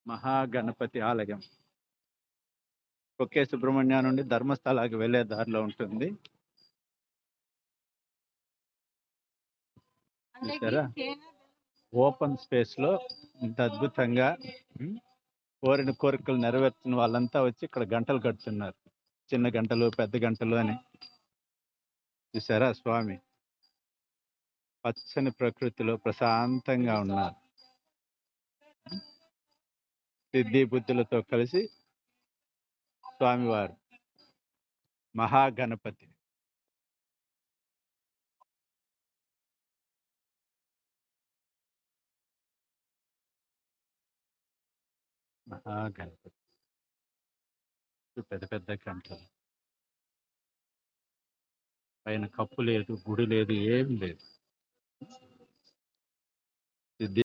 మహాగణపతి ఆలయం కొక్కే సుబ్రహ్మణ్య నుండి ధర్మస్థలాకి వెళ్ళే దారిలో ఉంటుంది. చూసారా, ఓపెన్ స్పేస్ లో ఇంత అద్భుతంగా కోరిన కోరికలు నెరవేర్చిన వాళ్ళంతా వచ్చి ఇక్కడ గంటలు కడుతున్నారు. చిన్న గంటలు, పెద్ద గంటలు అని. చూసారా, స్వామి పచ్చని ప్రకృతిలో ప్రశాంతంగా ఉన్నారు. సిద్ధి బుద్ధులతో కలిసి స్వామివారు మహాగణపతి. మహాగణపతి పెద్ద పెద్ద గంటలు, పైన కప్పు లేదు, గుడి లేదు, ఏం లేదు.